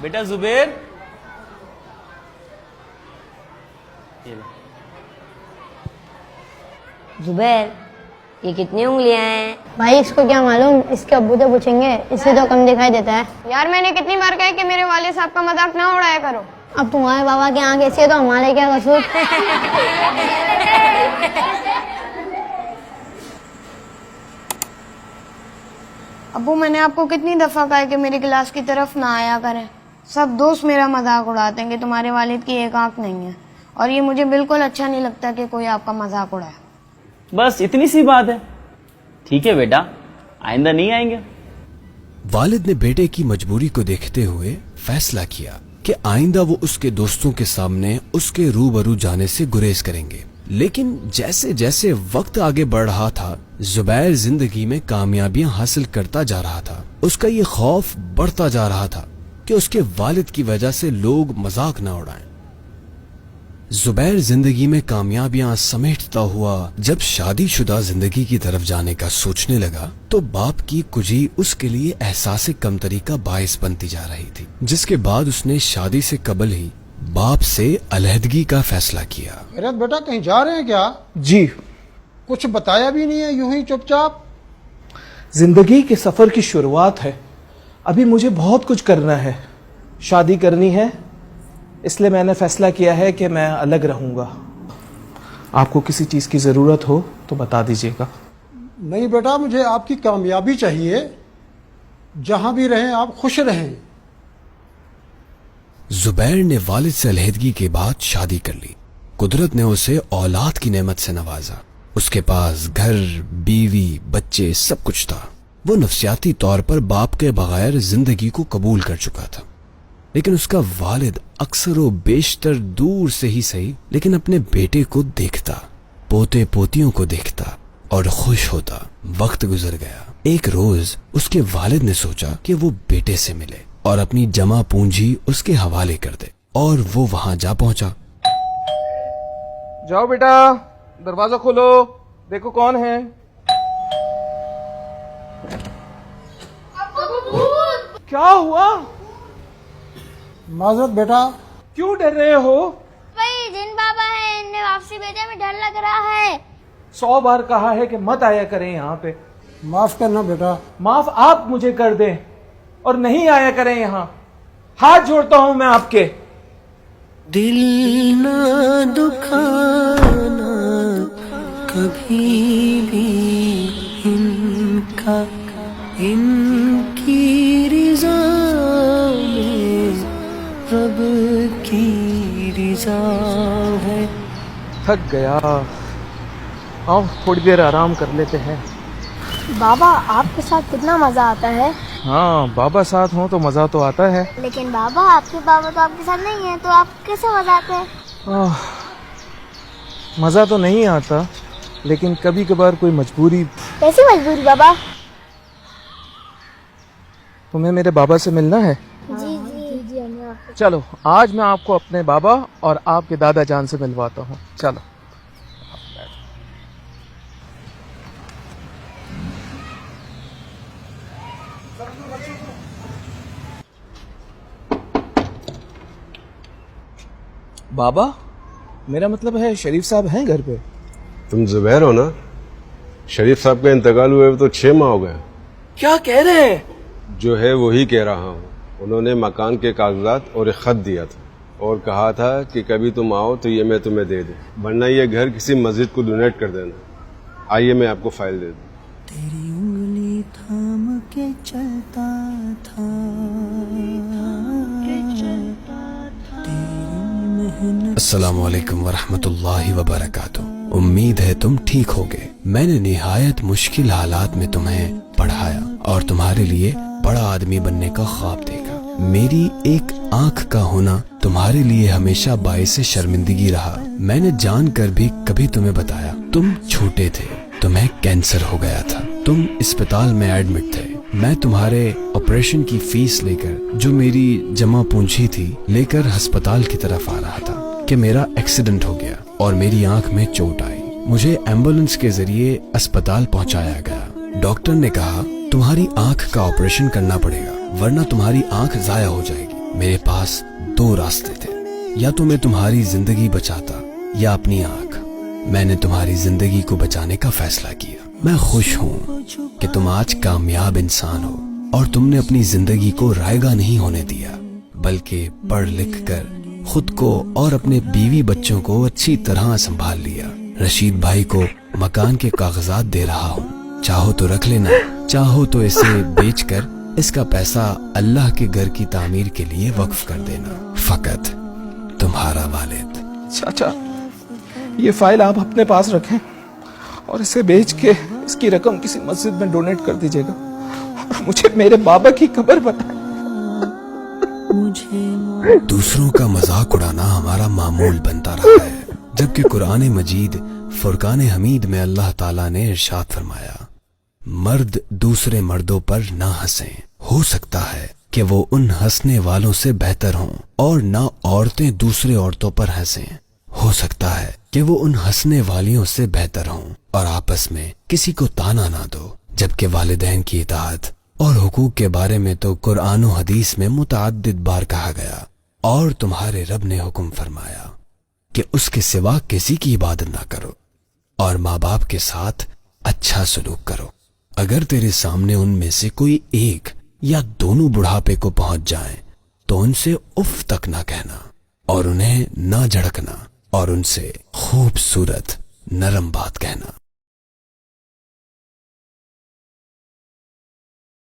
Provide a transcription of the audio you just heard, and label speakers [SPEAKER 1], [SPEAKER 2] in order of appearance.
[SPEAKER 1] بیٹا زبیر،
[SPEAKER 2] زبیر یہ کتنی انگلیاں ہیں؟
[SPEAKER 3] بھائی اس کو کیا معلوم، اس کے ابو تو پوچھیں گے، اس سے تو کم دکھائی دیتا ہے.
[SPEAKER 4] یار میں نے کتنی بار کہا کہ میرے والد صاحب کا مذاق نہ اڑایا کرو.
[SPEAKER 3] اب تمہارے بابا کی آنکھ ایسی ہے تو ہمارے کیا قصور.
[SPEAKER 4] ابو میں نے آپ کو کتنی دفعہ کہا ہے کہ میری کلاس کی طرف نہ آیا کریں. سب دوست میرا مذاق اڑاتے ہیں کہ تمہارے والد کی ایک آنکھ نہیں ہے، اور یہ مجھے بالکل اچھا نہیں لگتا کہ کوئی آپ کا مذاق اڑائے.
[SPEAKER 1] بس اتنی سی بات ہے. ٹھیک ہے بیٹا، آئندہ نہیں آئیں گے.
[SPEAKER 5] والد نے بیٹے کی مجبوری کو دیکھتے ہوئے فیصلہ کیا کہ آئندہ وہ اس کے دوستوں کے سامنے اس کے روبرو جانے سے گریز کریں گے. لیکن جیسے جیسے وقت آگے بڑھ رہا تھا، زبیر زندگی میں کامیابیاں حاصل کرتا جا رہا تھا. اس کا یہ خوف بڑھتا جا رہا تھا کہ اس کے والد کی وجہ سے لوگ مذاق نہ اڑائیں. زبیر زندگی میں کامیابیاں سمیٹتا ہوا جب شادی شدہ زندگی کی طرف جانے کا سوچنے لگا تو باپ کی کجی اس کے لیے احساس کمتری کا باعث بنتی جا رہی تھی، جس کے بعد اس نے شادی سے قبل ہی باپ سے علیحدگی کا فیصلہ کیا.
[SPEAKER 6] خیرت بیٹا کہیں جا رہے ہیں کیا؟
[SPEAKER 7] جی.
[SPEAKER 6] کچھ بتایا بھی نہیں ہے، یوں ہی چپ چاپ.
[SPEAKER 7] زندگی کے سفر کی شروعات ہے، ابھی مجھے بہت کچھ کرنا ہے. شادی کرنی ہے، اس لیے میں نے فیصلہ کیا ہے کہ میں الگ رہوں گا. آپ کو کسی چیز کی ضرورت ہو تو بتا دیجیے گا.
[SPEAKER 6] نہیں بیٹا، مجھے آپ کی کامیابی چاہیے. جہاں بھی رہیں آپ خوش رہیں.
[SPEAKER 5] زبیر نے والد سے علیحدگی کے بعد شادی کر لی. قدرت نے اسے اولاد کی نعمت سے نوازا. اس کے پاس گھر، بیوی، بچے، سب کچھ تھا. وہ نفسیاتی طور پر باپ کے بغیر زندگی کو قبول کر چکا تھا. لیکن اس کا والد اکثر و بیشتر دور سے ہی صحیح لیکن اپنے بیٹے کو دیکھتا، پوتے پوتیوں کو دیکھتا اور خوش ہوتا. وقت گزر گیا. ایک روز اس کے والد نے سوچا کہ وہ بیٹے سے ملے اور اپنی جمع پونجی اس کے حوالے کر دے، اور وہ وہاں جا پہنچا.
[SPEAKER 7] جاؤ بیٹا، دروازہ کھولو، دیکھو کون ہے. کیا ہوا؟
[SPEAKER 6] معذرت بیٹا.
[SPEAKER 7] کیوں ڈر رہے ہو؟
[SPEAKER 3] بھائی جن بابا ہے ان نے واپسی بھیجا، میں ڈر لگ رہا ہے.
[SPEAKER 7] 100 بار کہا ہے کہ مت آیا کریں یہاں پہ.
[SPEAKER 6] معاف کرنا بیٹا.
[SPEAKER 7] معاف آپ مجھے کر دیں اور نہیں آیا کریں یہاں. ہاتھ جوڑتا ہوں میں آپ کے.
[SPEAKER 8] دل نہ دکھانا کبھی بھی ان کا، ان کی رضا میں رب کی رضا ہے.
[SPEAKER 7] تھک گیا، آؤ تھوڑی دیر آرام کر لیتے ہیں.
[SPEAKER 3] بابا آپ کے ساتھ کتنا مزہ آتا ہے.
[SPEAKER 7] ہاں بابا ساتھ ہوں تو مزہ تو آتا ہے.
[SPEAKER 3] لیکن بابا آپ کے بابا تو آپ کے ساتھ نہیں ہیں، تو آپ کیسے مزہ آتا ہے؟
[SPEAKER 7] مزہ تو نہیں آتا، لیکن کبھی کبھار کوئی مجبوری.
[SPEAKER 3] کیسی مجبوری بابا؟
[SPEAKER 7] تمہیں میرے بابا سے ملنا ہے؟
[SPEAKER 3] جی جی جی.
[SPEAKER 7] چلو آج میں آپ کو اپنے بابا اور آپ کے دادا جان سے ملواتا ہوں. چلو. بابا، میرا مطلب ہے شریف صاحب ہیں گھر پہ؟
[SPEAKER 9] تم زبیر ہو نا؟ شریف صاحب کا انتقال ہوئے تو 6 ماہ ہو گئے.
[SPEAKER 7] کیا کہہ رہے ہیں؟
[SPEAKER 9] جو ہے وہی کہہ رہا ہوں. انہوں نے مکان کے کاغذات اور ایک خط دیا تھا اور کہا تھا کہ کبھی تم آؤ تو یہ میں تمہیں دے دوں، ورنہ یہ گھر کسی مسجد کو ڈونیٹ کر دینا. آئیے میں آپ کو فائل دے دوں.
[SPEAKER 8] تیری انگلی تھام کے چلتا تھا،
[SPEAKER 5] السلام علیکم ورحمۃ اللہ وبرکاتہ. امید ہے تم ٹھیک ہوگے. میں نے نہایت مشکل حالات میں تمہیں پڑھایا اور تمہارے لیے بڑا آدمی بننے کا خواب دیکھا. میری ایک آنکھ کا ہونا تمہارے لیے ہمیشہ باعث شرمندگی رہا. میں نے جان کر بھی کبھی تمہیں بتایا. تم چھوٹے تھے، تمہیں کینسر ہو گیا تھا، تم اسپتال میں ایڈمٹ تھے. میں تمہارے آپریشن کی فیس لے کر، جو میری جمع پونجی تھی، لے کر ہسپتال کی طرف آ رہا تھا کہ میرا ایکسیڈنٹ ہو گیا اور میری آنکھ میں چوٹ آئی. مجھے ایمبولینس کے ذریعے اسپتال پہنچایا گیا. ڈاکٹر نے کہا تمہاری آنکھ کا آپریشن کرنا پڑے گا ورنہ تمہاری آنکھ ضائع ہو جائے گی. میرے پاس دو راستے تھے، یا تو میں تمہاری زندگی بچاتا یا اپنی آنکھ۔ میں نے تمہاری زندگی کو بچانے کا فیصلہ کیا۔ میں خوش ہوں کہ تم آج کامیاب انسان ہو اور تم نے اپنی زندگی کو رائگاں نہیں ہونے دیا، بلکہ پڑھ لکھ کر خود کو اور اپنے بیوی بچوں کو اچھی طرح سنبھال لیا۔ رشید بھائی کو مکان کے کاغذات دے رہا ہوں، چاہو تو رکھ لینا، چاہو تو اسے بیچ کر اس کا پیسہ اللہ کے گھر کی تعمیر کے لیے وقف کر دینا۔ فقط تمہارا والد۔
[SPEAKER 7] چاچا، یہ فائل آپ اپنے پاس رکھیں اور اسے بیچ کے اس کی رقم کسی مسجد میں ڈونیٹ کر دیجیے گا، اور مجھے میرے بابا کی قبر بتائیں۔
[SPEAKER 5] دوسروں کا مذاق اڑانا ہمارا معمول بنتا رہا ہے، جبکہ قرآن مجید فرقان حمید میں اللہ تعالیٰ نے ارشاد فرمایا، مرد دوسرے مردوں پر نہ ہنسیں، ہو سکتا ہے کہ وہ ان ہنسنے والوں سے بہتر ہوں، اور نہ عورتیں دوسرے عورتوں پر ہنسیں، ہو سکتا ہے کہ وہ ان ہنسنے والیوں سے بہتر ہوں، اور آپس میں کسی کو تانا نہ دو۔ جبکہ والدین کی اطاعت اور حقوق کے بارے میں تو قرآن و حدیث میں متعدد بار کہا گیا، اور تمہارے رب نے حکم فرمایا کہ اس کے سوا کسی کی عبادت نہ کرو، اور ماں باپ کے ساتھ اچھا سلوک کرو۔ اگر تیرے سامنے ان میں سے کوئی ایک یا دونوں بڑھاپے کو پہنچ جائیں تو ان سے اف تک نہ کہنا، اور انہیں نہ جھڑکنا، اور ان سے خوبصورت نرم بات کہنا۔